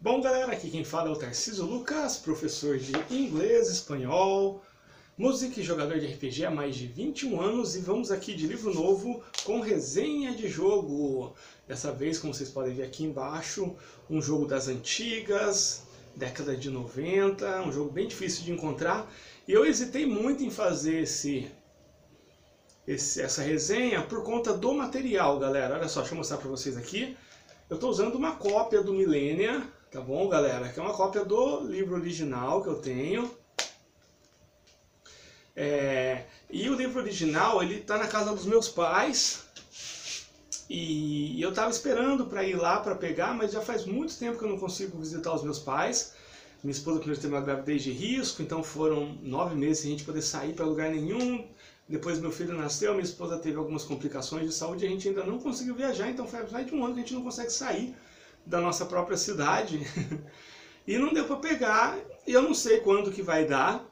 Bom, galera, aqui quem fala é o Tarcísio Lucas, professor de inglês, espanhol, música e jogador de RPG há mais de 21 anos, e vamos aqui de livro novo com resenha de jogo. Dessa vez, como vocês podem ver aqui embaixo, um jogo das antigas, década de 90, um jogo bem difícil de encontrar, e eu hesitei muito em fazer essa resenha por conta do material, galera. Olha só, deixa eu mostrar para vocês aqui. Eu estou usando uma cópia do Millennia, tá bom, galera? Que é uma cópia do livro original que eu tenho. E o livro original, ele tá na casa dos meus pais. E eu tava esperando para ir lá para pegar, mas já faz muito tempo que eu não consigo visitar os meus pais. Minha esposa primeiro teve uma gravidez de risco, então foram 9 meses sem a gente poder sair para lugar nenhum. Depois meu filho nasceu, minha esposa teve algumas complicações de saúde e a gente ainda não conseguiu viajar, então faz mais de um ano que a gente não consegue sair da nossa própria cidade. E não deu para pegar, e eu não sei quando que vai dar.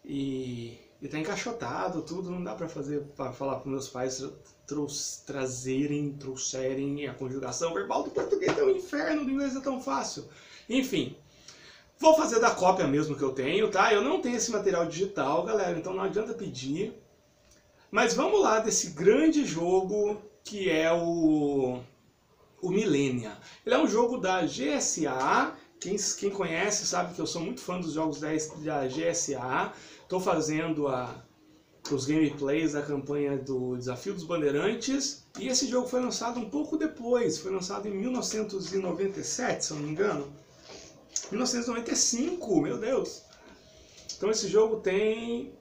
E tá encaixotado, tudo, não dá para falar para meus pais trouxerem a conjugação verbal do português, é um inferno, do inglês é tão fácil. Enfim, vou fazer da cópia mesmo que eu tenho, tá? Eu não tenho esse material digital, galera, então não adianta pedir. Mas vamos lá desse grande jogo que é o Millennia. Ele é um jogo da GSA. Quem conhece sabe que eu sou muito fã dos jogos da GSA. Estou fazendo os gameplays da campanha do Desafio dos Bandeirantes. E esse jogo foi lançado um pouco depois. Foi lançado em 1997, se eu não me engano. 1995, meu Deus! Então esse jogo tem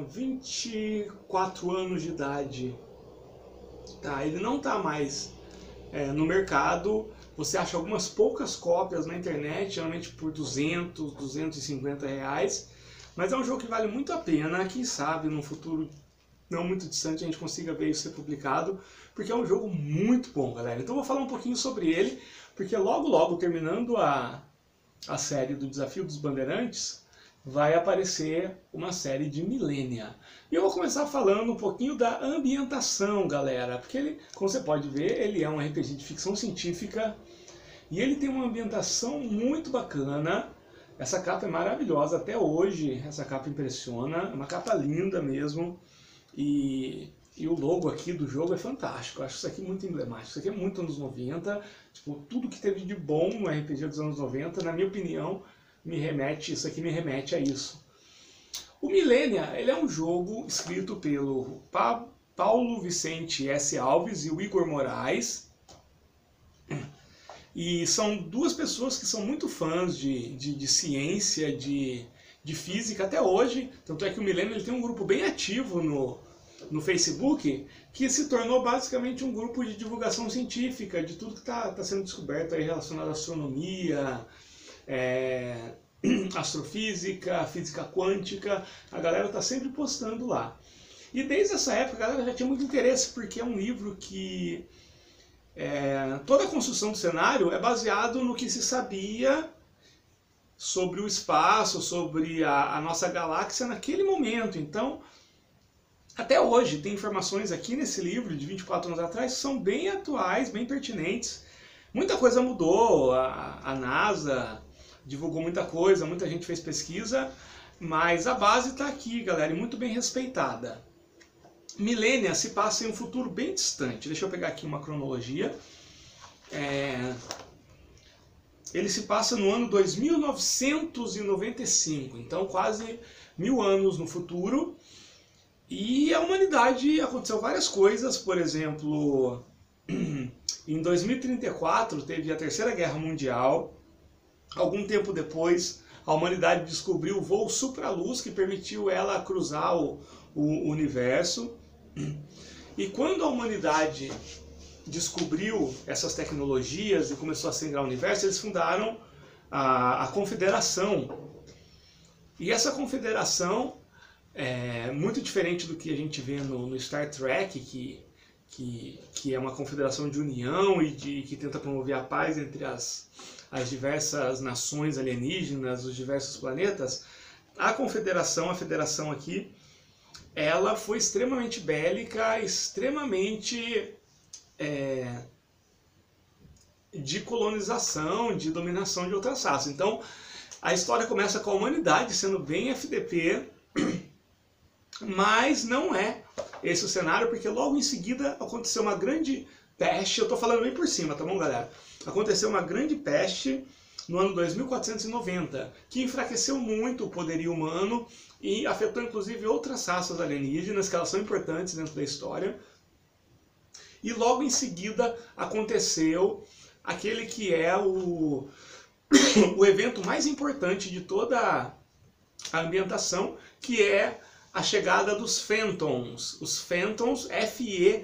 24 anos de idade. Tá, ele não está mais no mercado. Você acha algumas poucas cópias na internet, geralmente por 200, 250 reais. Mas é um jogo que vale muito a pena. Quem sabe no futuro não muito distante a gente consiga ver isso ser publicado, porque é um jogo muito bom, galera. Então eu vou falar um pouquinho sobre ele, porque logo terminando a série do Desafio dos Bandeirantes, vai aparecer uma série de Millennia. E eu vou começar falando um pouquinho da ambientação, galera, porque ele, como você pode ver, ele é um RPG de ficção científica e ele tem uma ambientação muito bacana. Essa capa é maravilhosa, até hoje essa capa impressiona, é uma capa linda mesmo, e o logo aqui do jogo é fantástico. Eu acho isso aqui muito emblemático, isso aqui é muito anos 90, tipo, tudo que teve de bom no RPG dos anos 90, na minha opinião, isso aqui me remete a isso. O Millennia, ele é um jogo escrito pelo Paulo Vicente S. Alves e o Igor Moraes. E são duas pessoas que são muito fãs de ciência, de física até hoje. Tanto é que o Millennia ele tem um grupo bem ativo no Facebook, que se tornou basicamente um grupo de divulgação científica, de tudo que está sendo descoberto aí relacionado à astronomia, astrofísica, física quântica. A galera está sempre postando lá. E desde essa época a galera já tinha muito interesse, porque é um livro que toda a construção do cenário é baseado no que se sabia sobre o espaço, sobre a nossa galáxia naquele momento. Então, até hoje tem informações aqui nesse livro de 24 anos atrás que são bem atuais, bem pertinentes. Muita coisa mudou, a NASA divulgou muita coisa, muita gente fez pesquisa, mas a base está aqui, galera, e muito bem respeitada. Millennia se passa em um futuro bem distante. Deixa eu pegar aqui uma cronologia. Ele se passa no ano 2995, então quase 1000 anos no futuro. E a humanidade aconteceu várias coisas, por exemplo, em 2034 teve a Terceira Guerra Mundial. Algum tempo depois, a humanidade descobriu o voo supraluz, que permitiu ela cruzar o universo. E quando a humanidade descobriu essas tecnologias e começou a acelerar o universo, eles fundaram a Confederação. E essa Confederação é muito diferente do que a gente vê no Star Trek, que é uma confederação de união e que tenta promover a paz entre as diversas nações alienígenas, os diversos planetas. A federação aqui, ela foi extremamente bélica, extremamente de colonização, de dominação de outras raças. Então, a história começa com a humanidade sendo bem FDP, mas não é esse o cenário, porque logo em seguida aconteceu uma grande peste. Eu tô falando bem por cima, tá bom, galera? Aconteceu uma grande peste no ano 2490, que enfraqueceu muito o poderio humano e afetou inclusive outras raças alienígenas, que elas são importantes dentro da história. E logo em seguida aconteceu aquele que é o evento mais importante de toda a ambientação, que é a chegada dos Phantoms. Os Phantoms, F-E-N-T-O-N,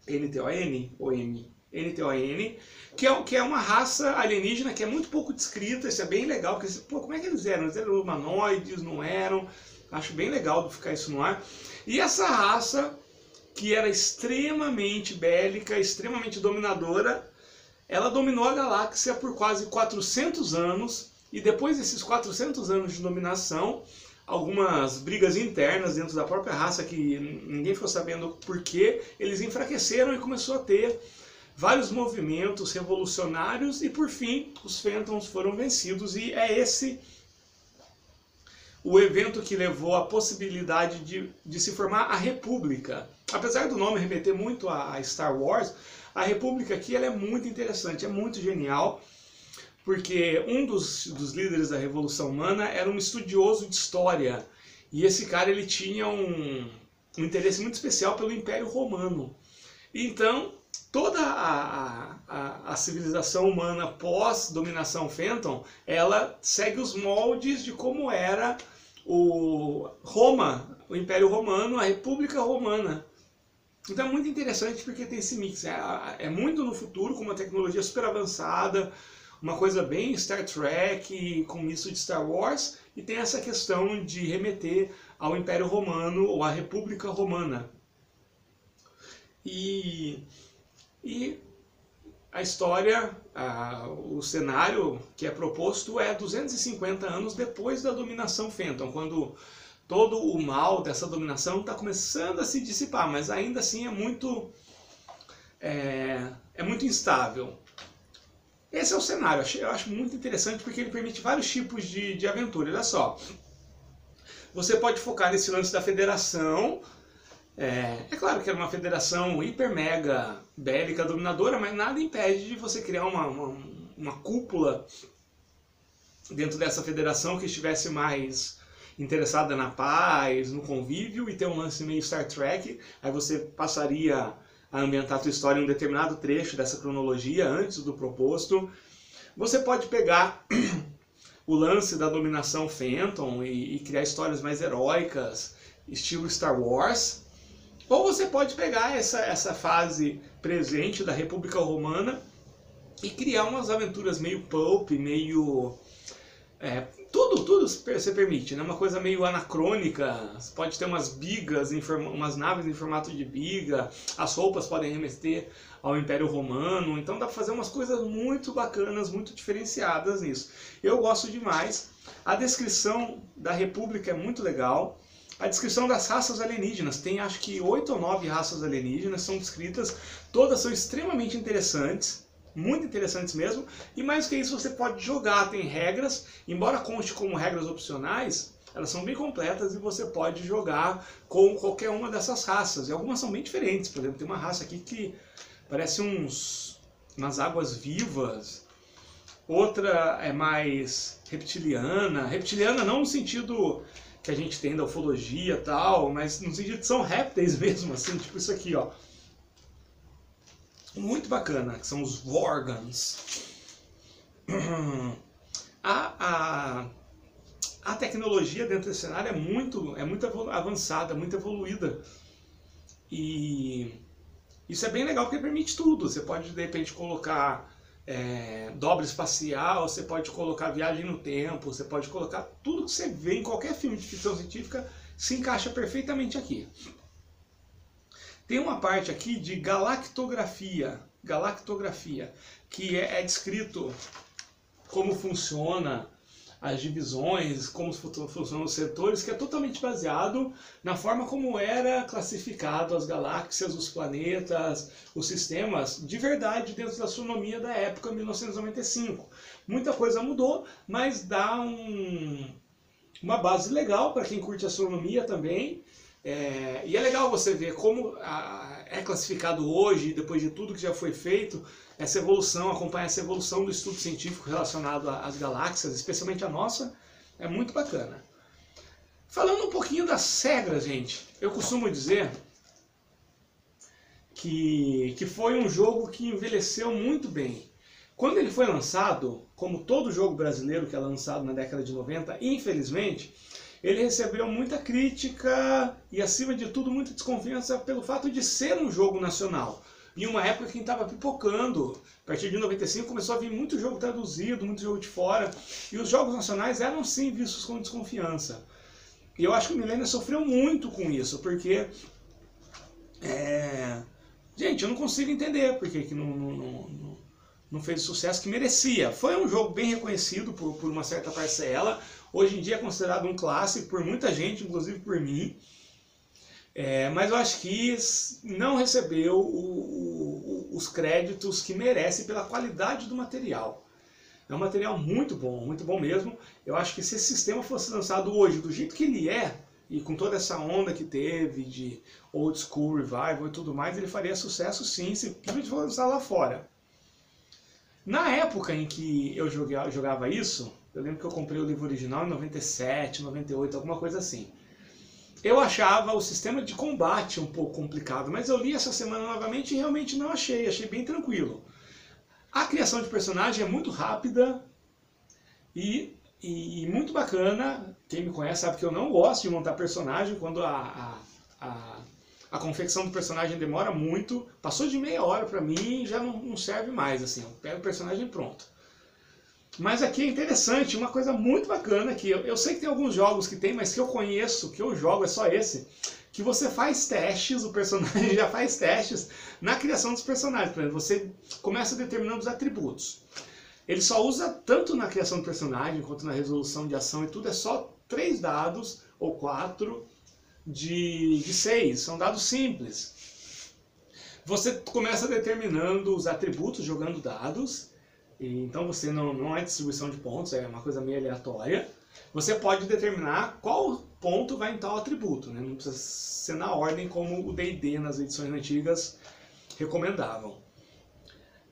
N-T-O-N ou M? N-T-O-N, que é uma raça alienígena que é muito pouco descrita. Isso é bem legal, porque, pô, como é que eles eram? Eles eram humanoides, não eram? Acho bem legal ficar isso no ar. E essa raça, que era extremamente bélica, extremamente dominadora, ela dominou a galáxia por quase 400 anos, e depois desses 400 anos de dominação, algumas brigas internas dentro da própria raça, que ninguém ficou sabendo por quê, eles enfraqueceram e começou a ter vários movimentos revolucionários, e por fim os Phantoms foram vencidos, e é esse o evento que levou à possibilidade de se formar a República. Apesar do nome remeter muito a Star Wars, a República aqui ela é muito interessante, é muito genial, porque um dos líderes da Revolução Humana era um estudioso de história, e esse cara ele tinha um interesse muito especial pelo Império Romano. Então, toda a civilização humana pós-dominação Phantom, ela segue os moldes de como era Roma, o Império Romano, a República Romana. Então é muito interessante porque tem esse mix. É muito no futuro, com uma tecnologia super avançada, uma coisa bem Star Trek, com isso de Star Wars, e tem essa questão de remeter ao Império Romano ou à República Romana. E a história, o cenário que é proposto é 250 anos depois da dominação Phantom, quando todo o mal dessa dominação está começando a se dissipar, mas ainda assim é muito instável. Esse é o cenário, eu acho muito interessante porque ele permite vários tipos de aventura. Olha só, você pode focar nesse lance da federação. É claro que é uma federação hiper mega bélica dominadora, mas nada impede de você criar uma cúpula dentro dessa federação que estivesse mais interessada na paz, no convívio, e ter um lance meio Star Trek. Aí você passaria a ambientar a sua história em um determinado trecho dessa cronologia antes do proposto. Você pode pegar o lance da dominação Phantom e criar histórias mais heróicas, estilo Star Wars. Ou você pode pegar essa fase presente da República Romana e criar umas aventuras meio pulp, meio... tudo você permite, né? Uma coisa meio anacrônica. Você pode ter umas bigas, umas naves em formato de biga, as roupas podem remeter ao Império Romano, então dá para fazer umas coisas muito bacanas, muito diferenciadas nisso. Eu gosto demais. A descrição da República é muito legal. A descrição das raças alienígenas, tem acho que 8 ou 9 raças alienígenas, são descritas, todas são extremamente interessantes, muito interessantes mesmo, e mais que isso você pode jogar, tem regras, embora conste como regras opcionais, elas são bem completas e você pode jogar com qualquer uma dessas raças, e algumas são bem diferentes. Por exemplo, tem uma raça aqui que parece umas águas vivas, outra é mais reptiliana não no sentido que a gente tem da ufologia e tal, mas no sentido de são répteis mesmo, assim, tipo isso aqui, ó. Muito bacana, que são os Vorgans. A tecnologia dentro desse cenário é muito avançada, muito evoluída. E isso é bem legal porque permite tudo. Você pode, de repente, colocar dobra espacial, você pode colocar viagem no tempo, você pode colocar tudo que você vê em qualquer filme de ficção científica, se encaixa perfeitamente aqui. Tem uma parte aqui de galactografia, que é descrito como funciona as divisões, como funcionam os setores, que é totalmente baseado na forma como era classificado as galáxias, os planetas, os sistemas de verdade dentro da astronomia da época 1995. Muita coisa mudou, mas dá uma base legal para quem curte astronomia também. E é legal você ver como é classificado hoje, depois de tudo que já foi feito, essa evolução, acompanhar essa evolução do estudo científico relacionado às galáxias, especialmente a nossa, é muito bacana. Falando um pouquinho das regras, gente, eu costumo dizer que foi um jogo que envelheceu muito bem. Quando ele foi lançado, como todo jogo brasileiro que é lançado na década de 90, infelizmente, ele recebeu muita crítica e, acima de tudo, muita desconfiança pelo fato de ser um jogo nacional. Em uma época que estava pipocando, a partir de 95 começou a vir muito jogo traduzido, muito jogo de fora, e os jogos nacionais eram sim vistos com desconfiança. E eu acho que o Millennium sofreu muito com isso, porque... gente, eu não consigo entender por que não fez o sucesso que merecia. Foi um jogo bem reconhecido por uma certa parcela, hoje em dia é considerado um clássico por muita gente, inclusive por mim. Mas eu acho que não recebeu os créditos que merece pela qualidade do material. É um material muito bom mesmo. Eu acho que se esse sistema fosse lançado hoje do jeito que ele é, e com toda essa onda que teve de old school revival e tudo mais, ele faria sucesso sim, se simplesmente fosse lançar lá fora. Na época em que eu jogava isso, eu lembro que eu comprei o livro original em 97, 98, alguma coisa assim. Eu achava o sistema de combate um pouco complicado, mas eu li essa semana novamente e realmente não achei bem tranquilo. A criação de personagem é muito rápida e muito bacana. Quem me conhece sabe que eu não gosto de montar personagem quando a confecção do personagem demora muito. Passou de meia hora pra mim e já não serve mais, assim, eu pego o personagem pronto. Mas aqui é interessante, uma coisa muito bacana que eu sei que tem alguns jogos que tem, mas que eu conheço, que eu jogo, é só esse, que você faz testes, o personagem já faz testes na criação dos personagens. Por exemplo, você começa determinando os atributos. Ele só usa, tanto na criação do personagem, quanto na resolução de ação e tudo, é só 3 dados, ou 4, de 6, são dados simples. Você começa determinando os atributos, jogando dados. Então você não é distribuição de pontos, é uma coisa meio aleatória. Você pode determinar qual ponto vai em tal atributo, né? Não precisa ser na ordem como o D&D nas edições antigas recomendavam.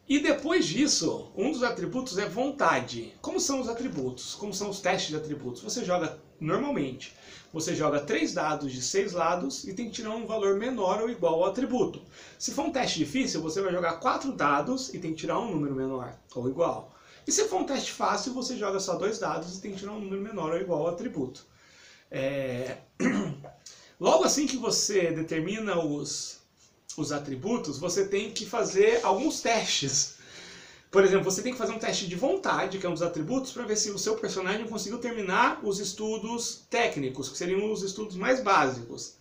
E depois disso, um dos atributos é vontade. Como são os atributos? Como são os testes de atributos? Você joga normalmente. Você joga 3 dados de 6 lados e tem que tirar um valor menor ou igual ao atributo. Se for um teste difícil, você vai jogar 4 dados e tem que tirar um número menor ou igual. E se for um teste fácil, você joga só 2 dados e tem que tirar um número menor ou igual ao atributo. Logo assim que você determina os atributos, você tem que fazer alguns testes. Por exemplo, você tem que fazer um teste de vontade, que é um dos atributos, para ver se o seu personagem conseguiu terminar os estudos técnicos, que seriam os estudos mais básicos.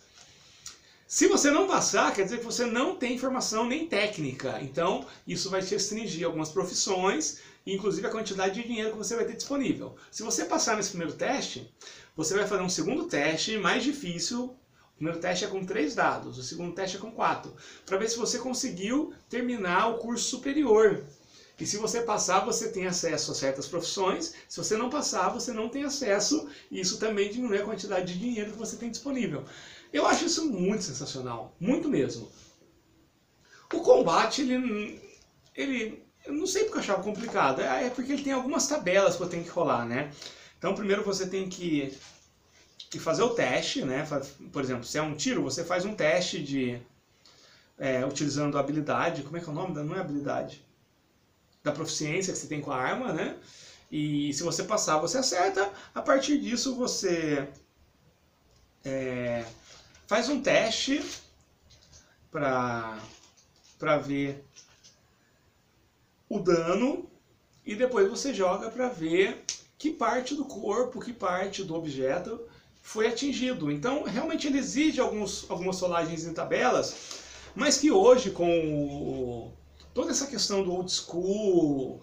Se você não passar, quer dizer que você não tem formação nem técnica. Então, isso vai te restringir algumas profissões, inclusive a quantidade de dinheiro que você vai ter disponível. Se você passar nesse primeiro teste, você vai fazer um segundo teste mais difícil. O primeiro teste é com 3 dados, o segundo teste é com 4, para ver se você conseguiu terminar o curso superior. E se você passar, você tem acesso a certas profissões. Se você não passar, você não tem acesso. E isso também diminui a quantidade de dinheiro que você tem disponível. Eu acho isso muito sensacional. Muito mesmo. O combate, eu não sei porque eu achava complicado. É porque ele tem algumas tabelas que eu tenho que rolar, né? Então, primeiro você tem que fazer o teste, né? Por exemplo, se é um tiro, você faz um teste utilizando a habilidade. Como é que é o nome? Não é habilidade. Da proficiência que você tem com a arma, né? E se você passar, você acerta. A partir disso, você faz um teste para ver o dano e depois você joga para ver que parte do corpo, que parte do objeto foi atingido. Então, realmente ele exige algumas rolagens em tabelas, mas que hoje, com toda essa questão do old school,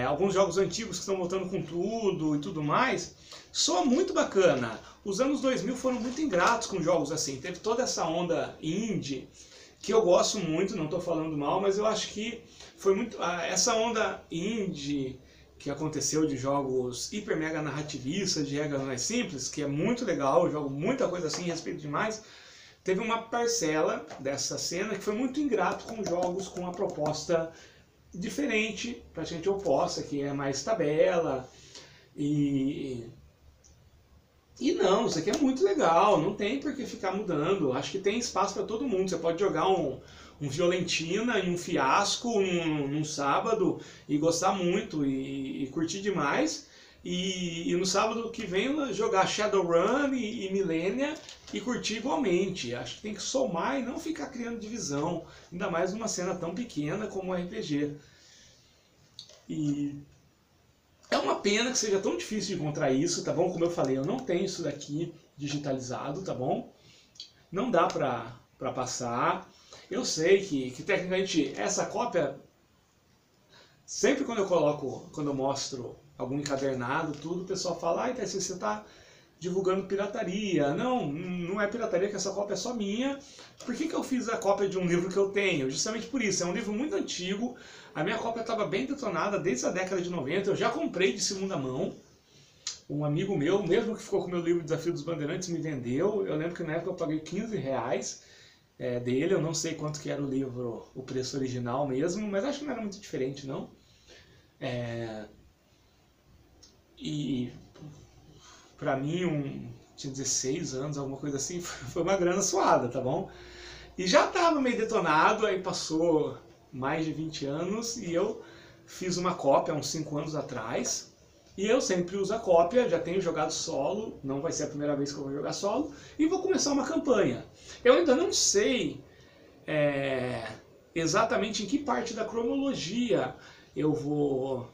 alguns jogos antigos que estão voltando com tudo e tudo mais, soa muito bacana. Os anos 2000 foram muito ingratos com jogos assim, teve toda essa onda indie, que eu gosto muito, não estou falando mal, mas eu acho que foi muito... essa onda indie que aconteceu de jogos hiper mega narrativistas, de regras mais simples, que é muito legal, eu jogo muita coisa assim, respeito demais, teve uma parcela dessa cena que foi muito ingrato com jogos com uma proposta diferente, praticamente oposta, que é mais tabela, e não, isso aqui é muito legal, não tem por que ficar mudando, acho que tem espaço para todo mundo, você pode jogar um Violentina e um Fiasco num sábado e gostar muito e curtir demais, e no sábado que vem jogar Shadowrun e Millennia e curtir igualmente. Acho que tem que somar e não ficar criando divisão, ainda mais numa cena tão pequena como o RPG. E é uma pena que seja tão difícil de encontrar isso, tá bom? Como eu falei, eu não tenho isso daqui digitalizado, tá bom? Não dá pra passar. Eu sei que tecnicamente essa cópia, sempre quando eu mostro algum encadernado, tudo, o pessoal fala, ah, então você está divulgando pirataria. Não, não é pirataria, que essa cópia é só minha. Por que eu fiz a cópia de um livro que eu tenho? Justamente por isso, é um livro muito antigo, a minha cópia estava bem detonada desde a década de 90, eu já comprei de segunda mão. Um amigo meu, mesmo que ficou com o meu livro Desafio dos Bandeirantes, me vendeu. Eu lembro que na época eu paguei R$15 dele, eu não sei quanto que era o livro, o preço original mesmo, mas acho que não era muito diferente, não. E pra mim, tinha 16 anos, alguma coisa assim, foi uma grana suada, tá bom? E já tava meio detonado, aí passou mais de 20 anos e eu fiz uma cópia há uns 5 anos atrás. E eu sempre uso a cópia, já tenho jogado solo, não vai ser a primeira vez que eu vou jogar solo, e vou começar uma campanha. Eu ainda não sei exatamente em que parte da cronologia eu vou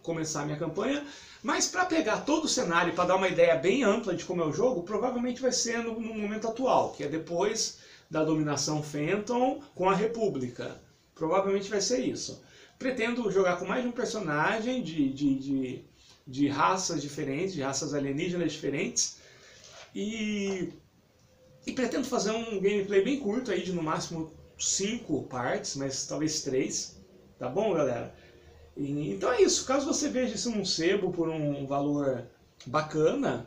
começar a minha campanha, mas para pegar todo o cenário, para dar uma ideia bem ampla de como é o jogo, provavelmente vai ser no momento atual, que é depois da dominação Phantom com a República. Provavelmente vai ser isso. Pretendo jogar com mais de um personagem de raças diferentes, de raças alienígenas diferentes, e pretendo fazer um gameplay bem curto aí, de no máximo 5 partes, mas talvez 3, tá bom, galera? Então é isso, caso você veja isso num sebo por um valor bacana,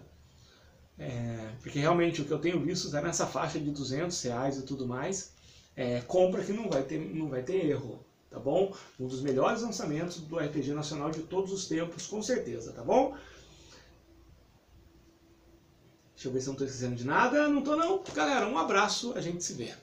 porque realmente o que eu tenho visto está nessa faixa de R$200 e tudo mais, compra que não vai ter erro, tá bom? Um dos melhores lançamentos do RPG nacional de todos os tempos, com certeza, tá bom? Deixa eu ver se eu não estou esquecendo de nada, não estou não. Galera, um abraço, a gente se vê.